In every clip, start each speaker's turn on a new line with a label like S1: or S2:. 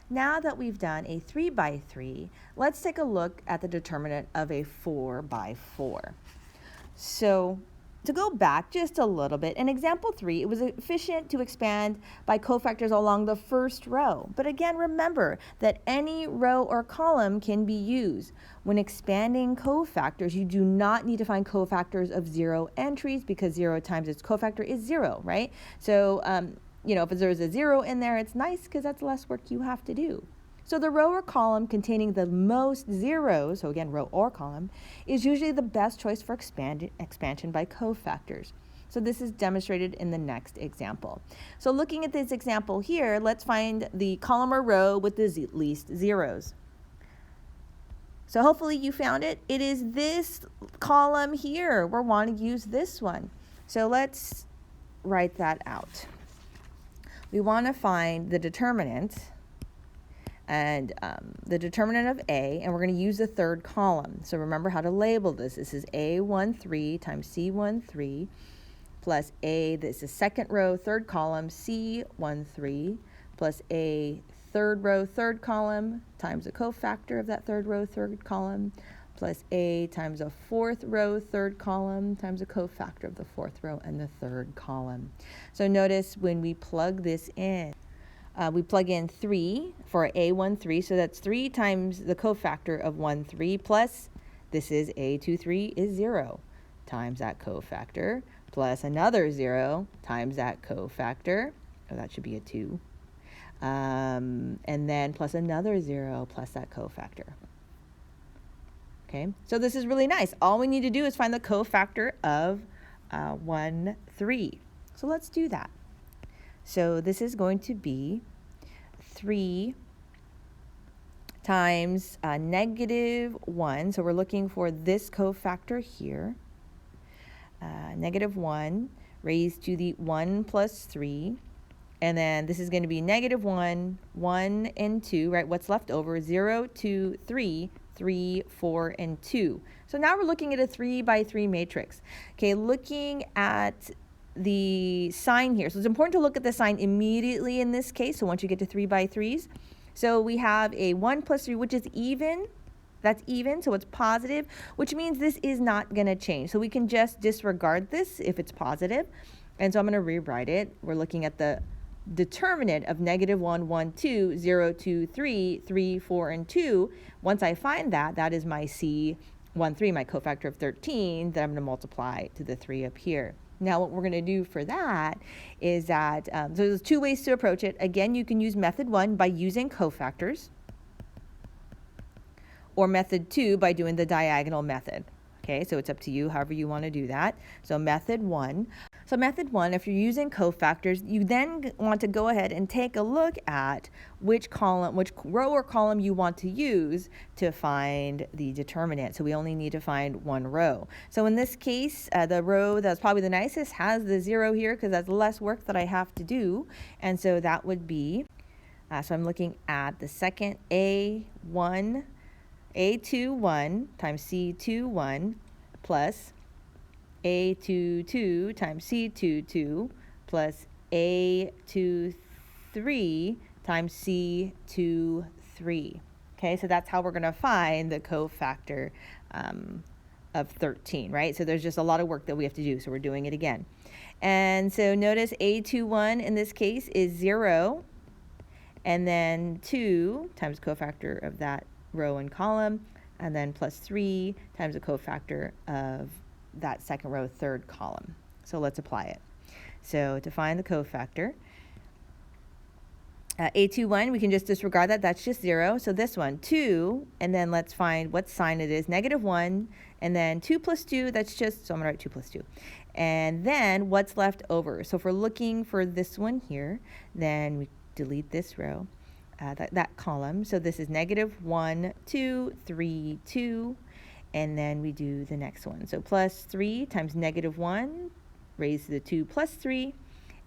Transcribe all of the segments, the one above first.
S1: Now that we've done a 3 by 3, let's take a look at the determinant of a 4 by 4. So to go back just a little bit, in example 3, it was efficient to expand by cofactors along the first row. But again, remember that any row or column can be used. When expanding cofactors, you do not need to find cofactors of 0 entries because 0 times its cofactor is 0, right? So, if there's a 0 in there, it's nice because that's less work you have to do. So the row or column containing the most zeros, so again, row or column, is usually the best choice for expansion by cofactors. So this is demonstrated in the next example. So looking at this example here, let's find the column or row with the least zeros. So hopefully you found it. It is this column here. We're wanting to use this one. So let's write that out. We want to find the determinant and the determinant of A, and we're going to use the third column. So remember how to label this. This is A13 times C13 plus A, this is second row, third column, C13 plus A third row, third column times a cofactor of that third row, third column plus A times a fourth row, third column times a cofactor of the fourth row and the third column. So notice when we plug this in, we plug in 3 for A13, so that's 3 times the cofactor of 13 plus, this is A23 is 0, times that cofactor, plus another 0 times that cofactor, oh, that should be a 2, and then plus another 0 plus that cofactor. Okay, so this is really nice. All we need to do is find the cofactor of 13. So let's do that. So this is going to be 3 times -1. So we're looking for this cofactor here. -1 raised to the 1 plus 3. And then this is going to be -1, 1 and 2, right? What's left over? 0, 2, 3, 3, 4, and 2. So now we're looking at a 3 by 3 matrix. Okay, looking at the sign here. So it's important to look at the sign immediately in this case. So once you get to 3 by 3s. So we have a 1 plus 3, which is even. That's even, so it's positive, which means this is not going to change. So we can just disregard this if it's positive. And so I'm going to rewrite it. We're looking at the determinant of -1, 1, 2, 0, 2, 3, 3, 4, and 2. Once I find that, that is my C13, my cofactor of 13, that I'm going to multiply to the 3 up here. Now what we're going to do for that is that, so there's 2 ways to approach it. Again, you can use method 1 by using cofactors, or method 2 by doing the diagonal method. Okay, so it's up to you however you want to do that. So method 1. So method 1, if you're using cofactors, you then want to go ahead and take a look at which column, which row or column you want to use to find the determinant. So we only need to find one row. So in this case, the row that's probably the nicest has the 0 here because that's less work that I have to do. And so that would be, so I'm looking at the second A21 times C21 plus A22 times C22 plus A23 times C23. Okay, so that's how we're going to find the cofactor of 13, right? So there's just a lot of work that we have to do, so we're doing it again. And so notice A21 in this case is 0, and then 2 times cofactor of that row and column, and then plus 3 times the cofactor of that second row, third column. So let's apply it. So to find the cofactor, A21, we can just disregard that. That's just 0. So this one, 2, and then let's find what sign it is. -1, and then 2 plus 2, that's just, so I'm going to write 2 plus 2. And then what's left over? So if we're looking for this one here, then we delete this row. That column. So this is -1, 2, 3, 2, and then we do the next one. So plus 3 times -1 raised to the 2 plus 3,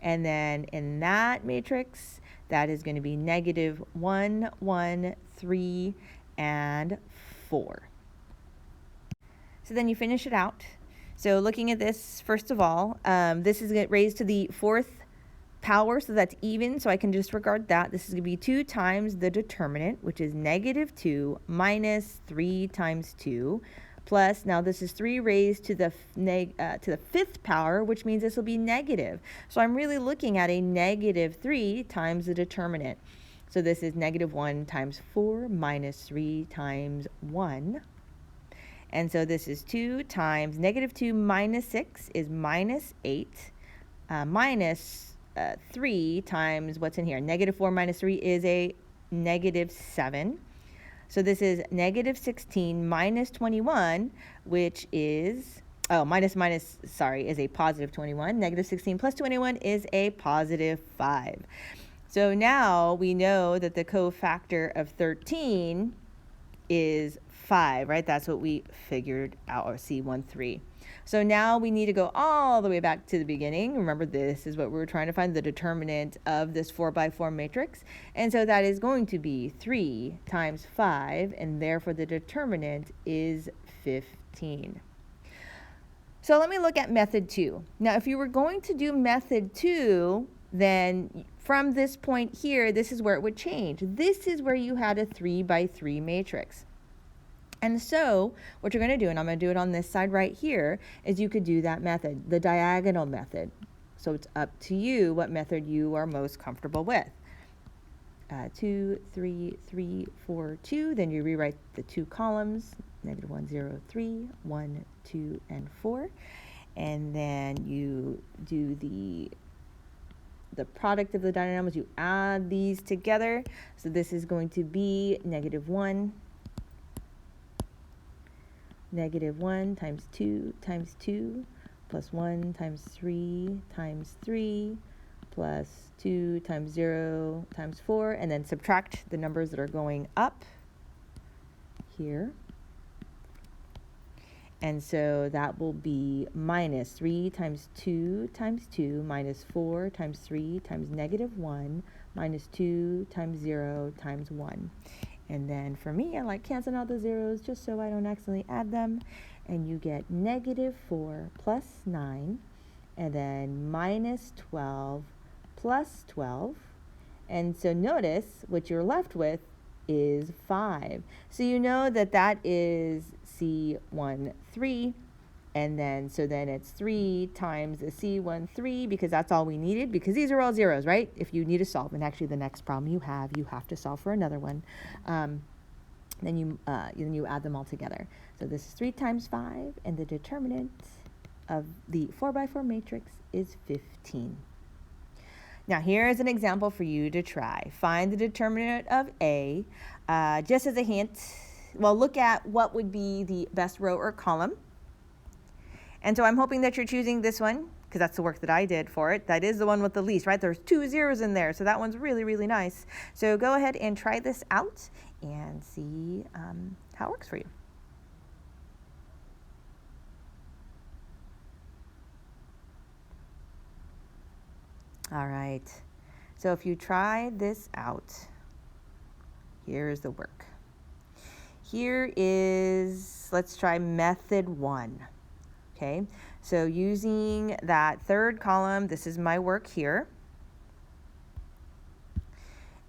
S1: and then in that matrix, that is going to be -1, 1, 3, and 4. So then you finish it out. So looking at this, first of all, this is raised to the fourth power, so that's even, so I can disregard that. This is going to be 2 times the determinant, which is negative 2 minus 3 times 2, plus, now this is 3 raised to the fifth power, which means this will be negative. So I'm really looking at a negative 3 times the determinant. So this is negative 1 times 4 minus 3 times 1. And so this is 2 times negative 2 minus 6 is minus 8, minus 3 times what's in here. Negative 4 minus 3 is a negative 7. So this is negative 16 minus 21, which is, is a positive 21. Negative 16 plus 21 is a positive 5. So now we know that the cofactor of 13 is 5, right? That's what we figured out, or C13. So now we need to go all the way back to the beginning. Remember, this is what we were trying to find, the determinant of this 4x4 matrix. And so that is going to be 3 times 5, and therefore the determinant is 15. So let me look at method 2. Now, if you were going to do method 2, then from this point here, this is where it would change. This is where you had a 3x3 matrix. And so what you're going to do, and I'm going to do it on this side right here, is you could do that method, the diagonal method. So it's up to you what method you are most comfortable with. 2, 3, 3, 4, 2. Then you rewrite the 2 columns, negative 1, 0, 3, 1, 2, and 4. And then you do the product of the dynamos. You add these together. So this is going to be negative 1. Negative 1 times 2 times 2 plus 1 times 3 times 3 plus 2 times 0 times 4, and then subtract the numbers that are going up here. And so that will be minus 3 times 2 times 2 minus 4 times 3 times negative 1 minus 2 times 0 times 1. And then for me, I like canceling out the zeros just so I don't accidentally add them. And you get negative 4 plus 9, and then minus 12 plus 12. And so notice what you're left with is 5. So you know that that is C13. And then, so then it's 3 times a C13, because that's all we needed, because these are all zeros, right? If you need to solve, and actually the next problem you have to solve for another one. Then you add them all together. So this is 3 times 5, and the determinant of the 4x4 matrix is 15. Now here is an example for you to try. Find the determinant of A. Just as a hint, well, look at what would be the best row or column. And so I'm hoping that you're choosing this one, because that's the work that I did for it. That is the one with the least, right? There's 2 zeros in there, so that one's really, really nice. So go ahead and try this out and see how it works for you. All right, so if you try this out, here's the work. Here is, let's try method 1. Okay, so using that third column, this is my work here.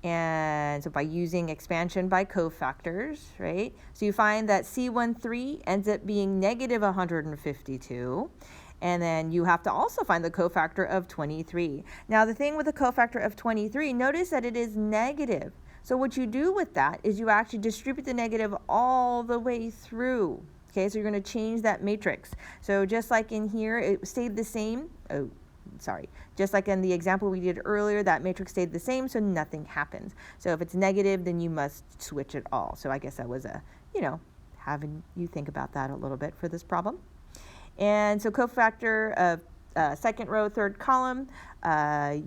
S1: And so by using expansion by cofactors, right? So you find that C13 ends up being negative 152. And then you have to also find the cofactor of 23. Now the thing with the cofactor of 23, notice that it is negative. So what you do with that is you actually distribute the negative all the way through. Okay, so you're going to change that matrix. So just like in here, it stayed the same. Just like in the example we did earlier, that matrix stayed the same, so nothing happens. So if it's negative, then you must switch it all. So I guess that was having you think about that a little bit for this problem. And so cofactor of second row, third column,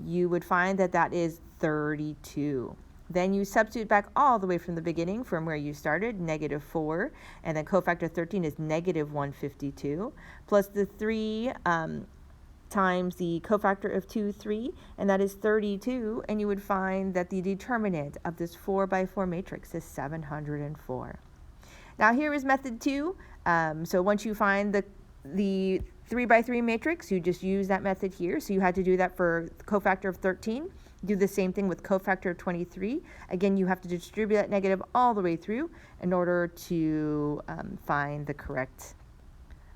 S1: you would find that that is 32. Then you substitute back all the way from the beginning from where you started, negative 4, and then cofactor 13 is negative 152, plus the 3 times the cofactor of 2, 3, and that is 32, and you would find that the determinant of this 4x4 matrix is 704. Now here is method 2. So once you find the 3 by 3 matrix, you just use that method here. So you had to do that for cofactor of 13. Do the same thing with cofactor of 23. Again, you have to distribute that negative all the way through in order to find the correct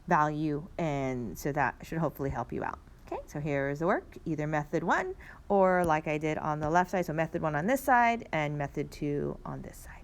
S1: value, and so that should hopefully help you out. Okay, so here is the work, either method 1 or like I did on the left side, so method 1 on this side and method 2 on this side.